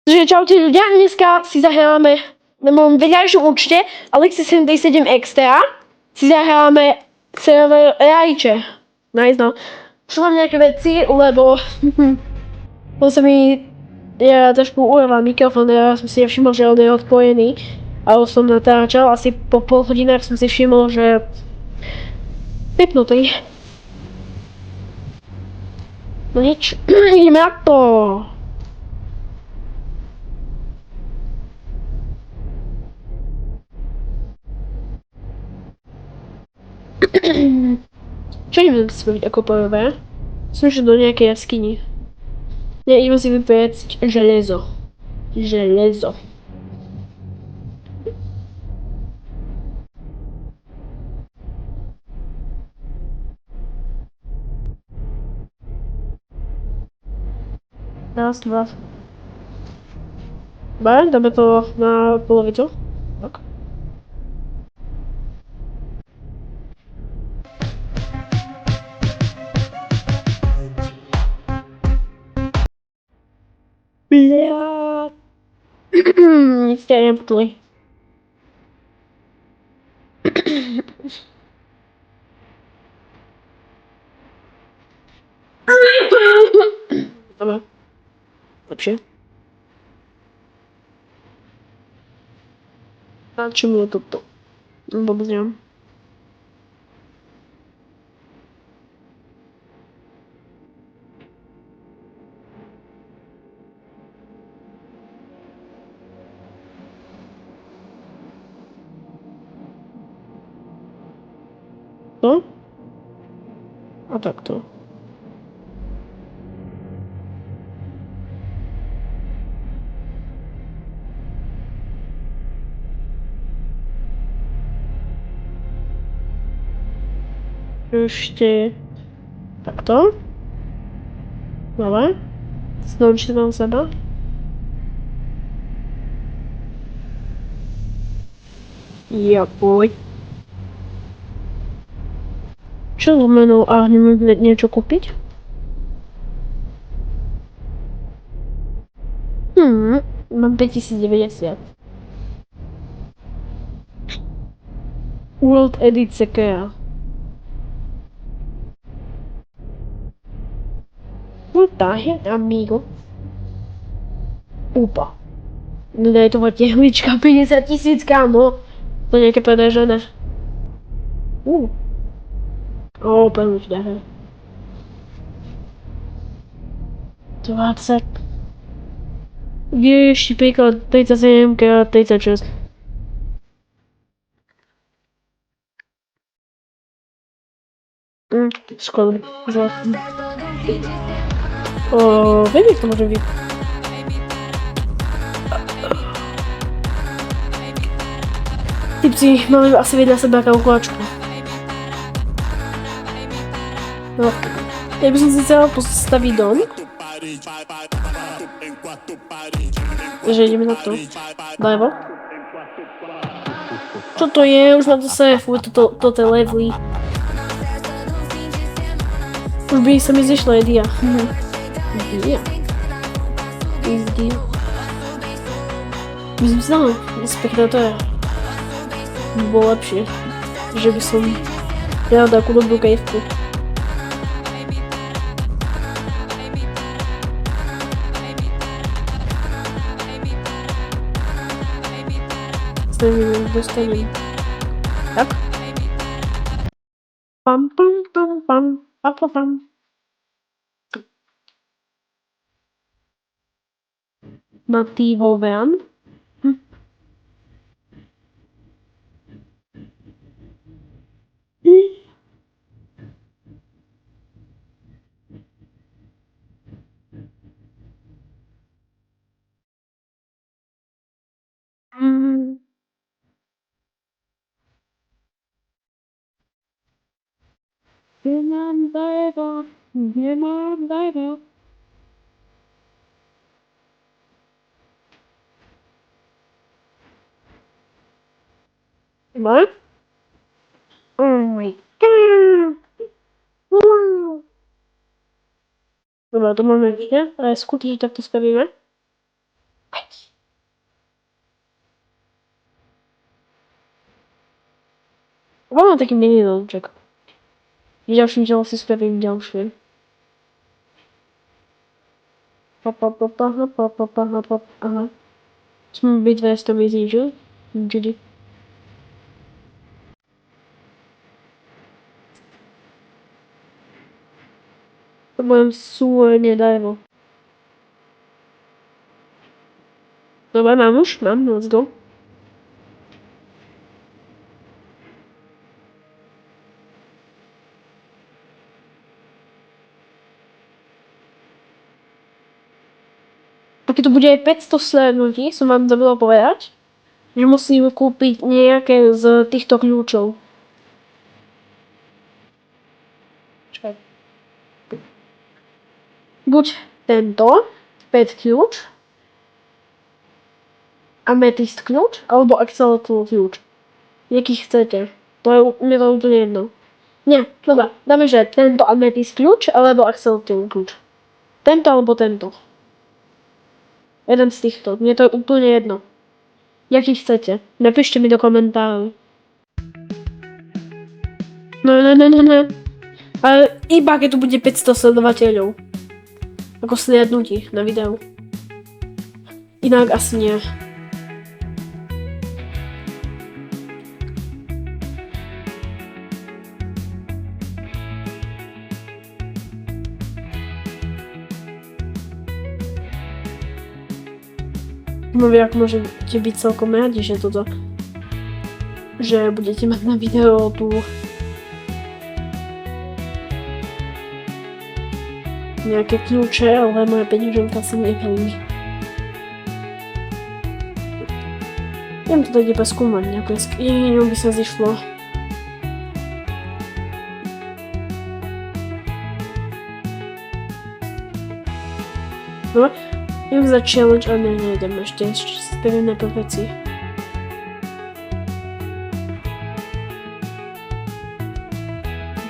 Takže čaute ľudia, dneska si zahráme na mojom vedľajšom účte Alexis77 Extra si zahráme server Rajče. Nice, no. Šlo nejaké veci, lebo sa mi trošku urval mikrofón, ja som si nevšimol, že on je odpojený. Ale som natáčal, asi po pol hodinách som si všimol, že vypnutý. No nič, ideme na to. Čo ideme spraviť ako prvé? Som že do nejakej jaskyni. Nie, ideme si vypiecť železo. Železo. Raz, dva. Dobre, dáme to na polovicu. Tak. Bля. Nic ste neputli. Dobre. Lepšie. A čemu je toto? Vôbec neviem. To? A takto. Ešte takto. Dobre. Znovu či to mám seba. Ja poď. Čo znamená, a nemôžem niečo kúpiť? Mám 5090. World Edit Sekera. What the heck, amigo? Upa. Nedaj to tehlička 50 000, kámo. To nejaké predražené. Úplne vďaka. 20. Vieš, príklad 37 x 36. Škoda. Zlatý. Viem, jak to môže byť. Tipci, máme asi vedľa seba kalkulačku. No, ja by som si chcela postaviť dom. Takže ideme na to. Dajvo. Čo to je? Už mám zase toto je levely. Už by sa mi zišla idea. Idea. By som si dala spektátora. By bolo lepšie. Že by som dala takú dobrú kejvku. Dostanem. Tak. Pam pam pam pam pam pam pam. Motivovan. Nie mam dajwa. No? Oh my god. Dobra, to máme ešte. Ale skutky takto spravíme. Mam taki mini domczek. Widziałeś mi si spravím ďalšie. Aha. Jsme být ve stomizí, že? GG. To budem súrne darmo. Dobre, mám už? Mám, let's go. Keď to bude aj 500 slednutí, som vám zabudol povedať, že musím kúpiť nejaké z týchto kľúčov. Čakaj. Buď tento, 5 kľúč, ametist kľúč, alebo axolotl kľúč. Jaký chcete. To je mi to úplne jedno. Nie, dobra, dáme, že tento ametist kľúč, alebo axolotl kľúč. Tento alebo tento. Jeden z týchto. Mne to je úplne jedno. Jaký chcete. Napíšte mi do komentárov. No. Ale iba keď tu bude 500 sledovateľov. Ako sliadnutí na videu. Inak asi nie. No jak môžete byť celkom radi, že toto... Že budete mať na video tu... nejaké kľúče, ale moja peňaženka sa neplní. Idem to tak iba skúmať, nejaké skriňou by sa zišlo. No, idem za challenge, ale nejdem ešte spevím najprv veci.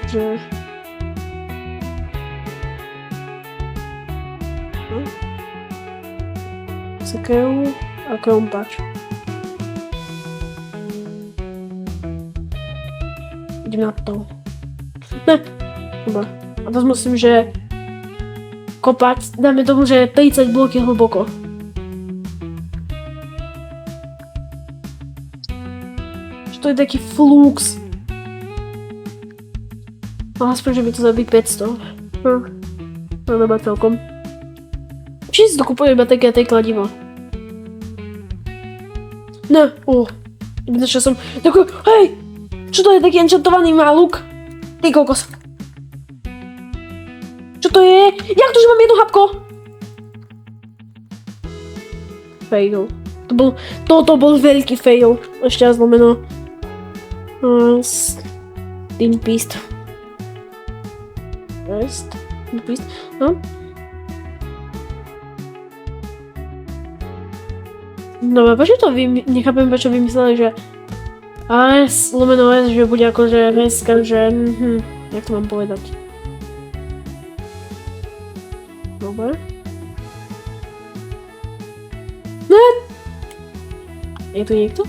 Takže... Sekeru a krompač. Idem na to. Ne, dobre. A to musím, že kopať, dáme tomu, že 30 bloky hlboko. Že to je taký flux. No aspoň, že by to zabí 500. No dobre celkom. Či si to kupuje iba také kladivo. Ne, že som taký, hej! Čo to je taký enchantovaný malúk? Ty kokos. Čo to je? Jak to, že mám jedno hapko? Fail. Toto bol veľký fail. Ešte raz lomeno. Steam Beast. No. No, prečo to nechápem, prečo vymysleli, že AS lomeno S, že bude akože reska, že jak to mám povedať. Dobre. Ne! Je tu niekto?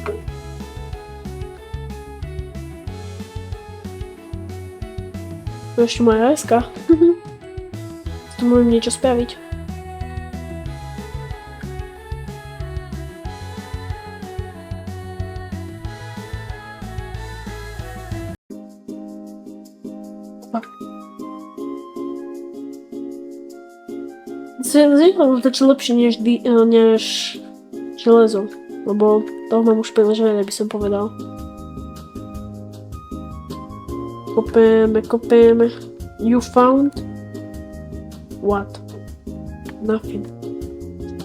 To ešte moja reska. Tu môžem niečo spraviť. Zvykle to je lepšie než železo, lebo toho mám už príliš veľa, by som povedal. Kopeme. You found? What?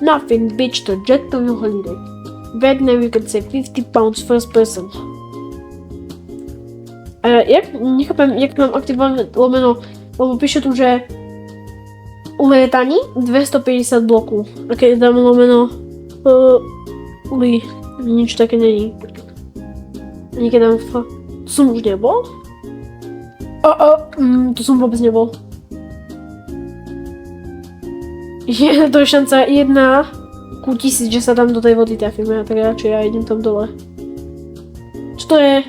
Nothing, bitch, to jet to your holiday. Right now you can save 50 pounds first person. Nechápem, jak mám aktivované lomeno, lebo píše tu, že ulietaní 250 bloků. A keď dám lomeno nič také není. Ani keď dám to som už nebol? To som vôbec nebol. To je šanca 1 Q1000, že sa tam do tej vody trafíme, tak radšej ja idem tam dole. Čo to je?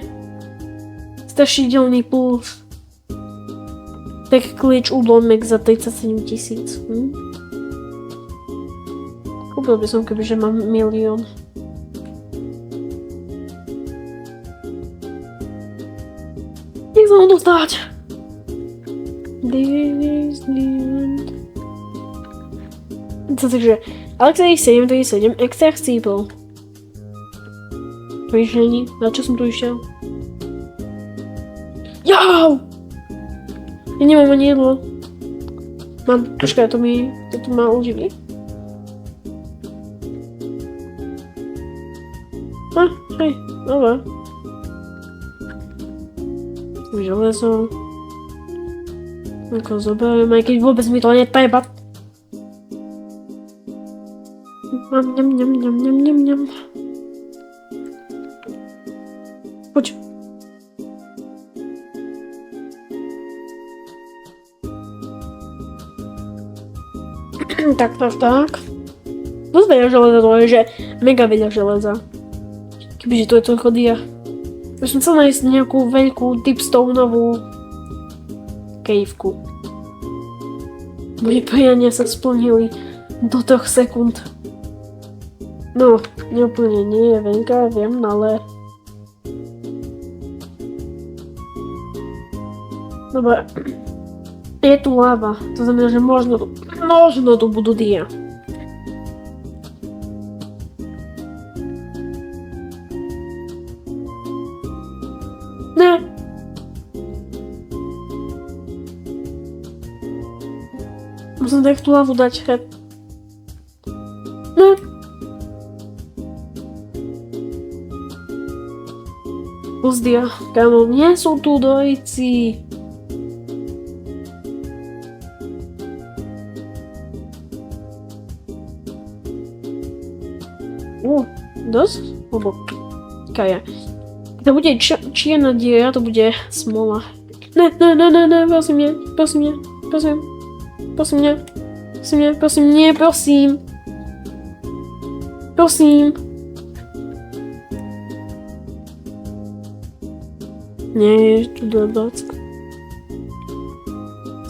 Strašidelný puls. Tak klíč úlomek za 37 000. Kúpil by som, kebyže mám 1 000 000. Nech sa ho dostať. Disneyland. Takže Alexa X737 extra chcípol. Myšlení, na čo som tu išiel? Jau! Ja nemám ani jedlo. Mám, počkaj, to ma uživí. Hej, dobre. Železo. Ako zoberiem, aj keď vôbec mi to netreba. Ňam. Poď. Tak. Dosť veľa železa to je, že mega veľa železa. Kebyže to je toľko dia. Ja som chcel nájsť nejakú veľkú dipstoneovú caveku. Moje priania sa splnili do 3 sekúnd. No, neúplne nie je veľká, viem, ale... Dobre. Je tu láva, to znamená, že možno tu budú dia. Ne. Musím tak tú lávu dať, hej. Ne. Uzdia, kámo, nie sú tu dojci. Dosť? Lebo kaja. Keď bude čierna diera, to bude smola. Ne, prosím, Nie, je tu dodack.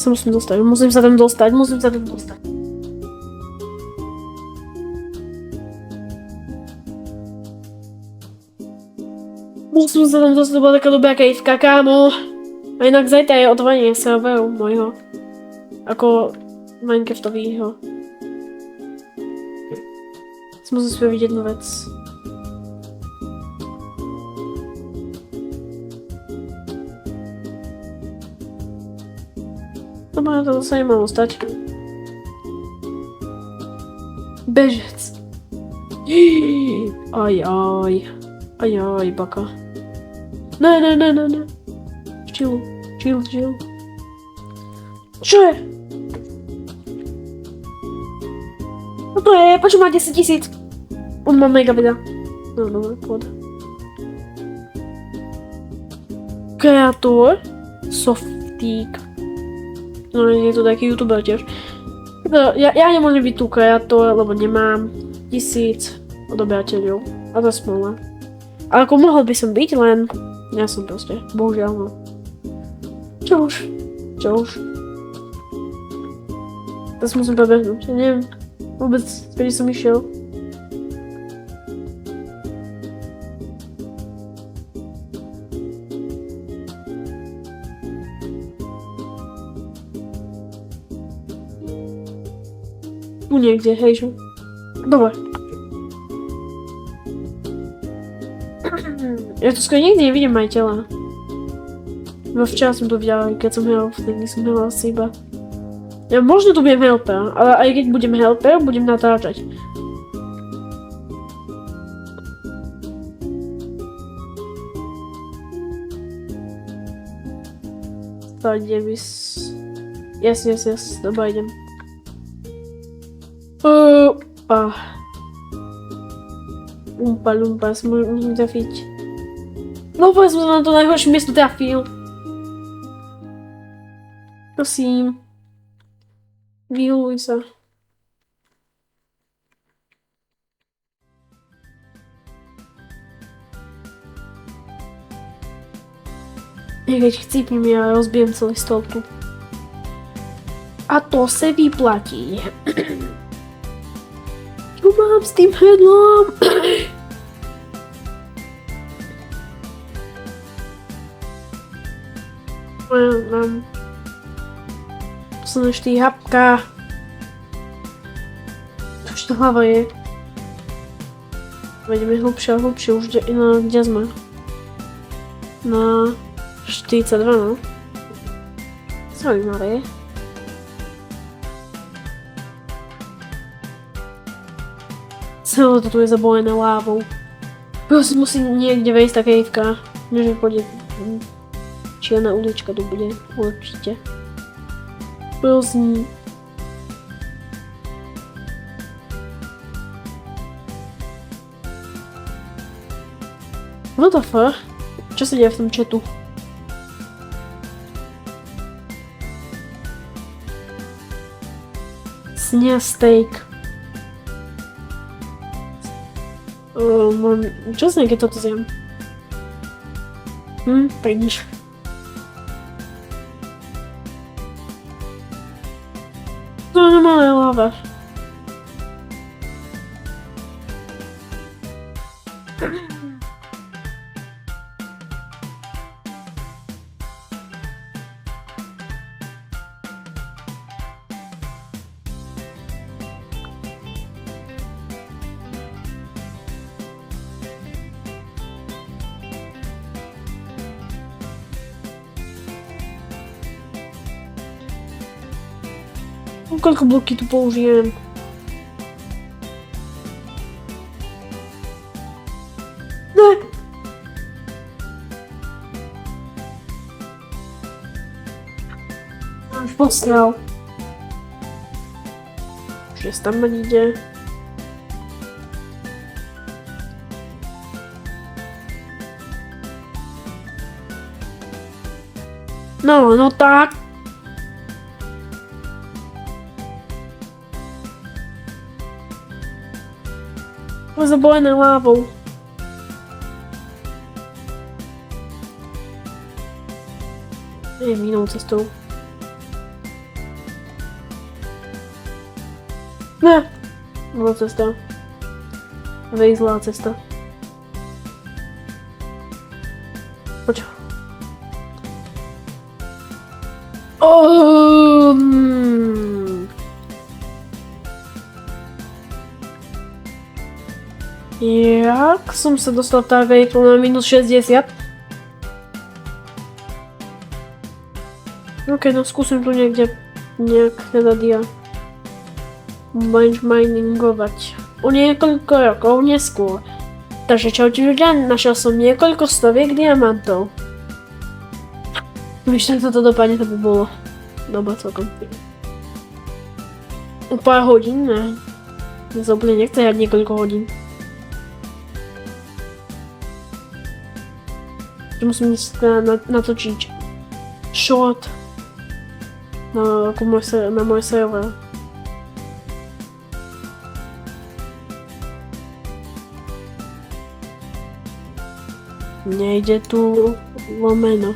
Musím sa tam dostať. Musím sa tam dostať, to bola taká dobrá kejvka, kámo. A inak zajtra je otvorenie serveru mojho. Ako Minecraftovýho. Musím spraviť jednu vec. Dobre, to sa nemalo stať. Bežec. Ajaj, baka. Ne. Chill. Čo je? No to je, počo má 10 000. On má mega veľa. No, dobre, poď. Kreator. Softík. No, je to taký youtuber tiež. No, ja nemôžem byť tu kreator, lebo nemám 1000 odobrateľov. A to je smola. Ale ako mohol by som byť, len ja som proste, bohužiaľ, no. Čo už? Teraz musím prebehnúť, ja neviem vôbec, kedy som išiel. Tu niekde, hej, čo? Dobre. Ja tu skoro nikdy nevidím majiteľa. Včera som to videla, keď som hral, vtedy som hral asi iba. Ja možno tu budem helper, ale aj keď budem helper, budem natáčať. Stáde bys... Yes, dobra, idem. Lumpa, musím trafiť. No povedz som na to najhoršie miesto trafil. Prosím. Vyhľuj sa. Keď chcípnem, ja rozbijem celý stôl tu. A to se vyplatí. Čo mám s tým hedlom? Mám posledné 4 hapka. Už to hlava je. Vedeme hlubšie a hlubšie, už kde sme? Na 42, no. Zaujímavé. Celé to tu je zabojené lávou. Prosím, musí niekde vejsť tá kejvka. Než pôjde čierna ulička tu bude, určite. Prosím. What the fuck? Čo sa deje v tom chatu? Snia steak. Čo sa keď toto zjem? Prídeš. To je normálne láva. Koľko bloky tu použijem? Ne! Už posral. Že tam ide. No tak. Zabojené lávou. Idem inou cestou. Ne. Bola cesta. Vejzlá cesta. Poď. Jak som sa dostal tak rýchlo na minus 60? Ok, no skúsim tu niekde nejak teda miningovať. O niekoľko rokov neskôr. Takže čaute ľudia, našiel som niekoľko stoviek diamantov. Víš, tak toto dopadne, to by bolo doba celkom. O pár hodín, ne? Ja sa úplne nechce hrať niekoľko hodín. Musím ísť natočiť short na môj server. Nejde tu lomeno.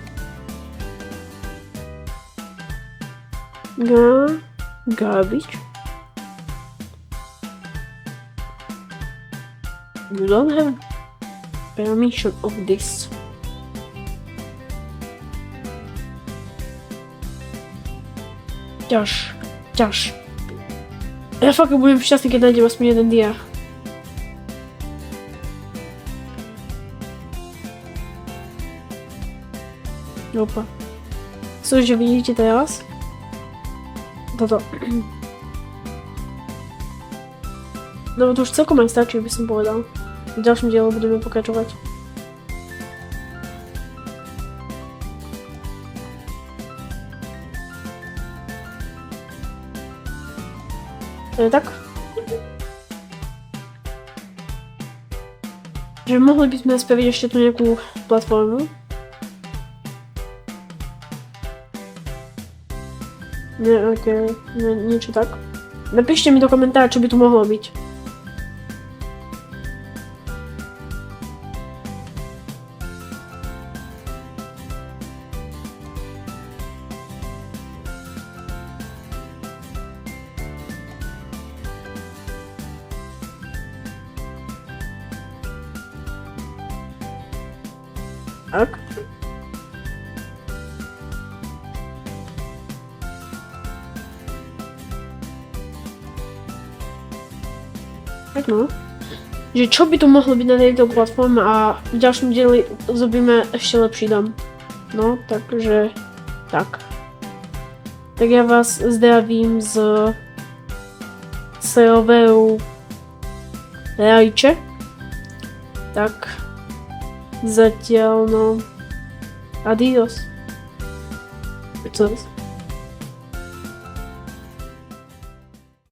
Garbage. You don't have permission of this. Ťaž. Ja fakt budem šťastný, keď nájdem aspoň jeden dia. Opa. Cože vidíte teraz? Toto. No to už celkom aj stačí, by som povedal. V ďalšom dielu budeme pokračovať. Tak. Že mohli by sme spraviť ešte tu nejakú platformu. Nie, okej, niečo tak. Napíšte mi do komentára, čo by tu mohlo byť. Tak. Tak no. Že čo by tu mohlo byť na tejto platforme a v ďalšom dieli zrobíme ešte lepší dom. No, takže tak. Tak ja vás zdravím z serveru Rajče. Tak zatiaľ no adios. Co?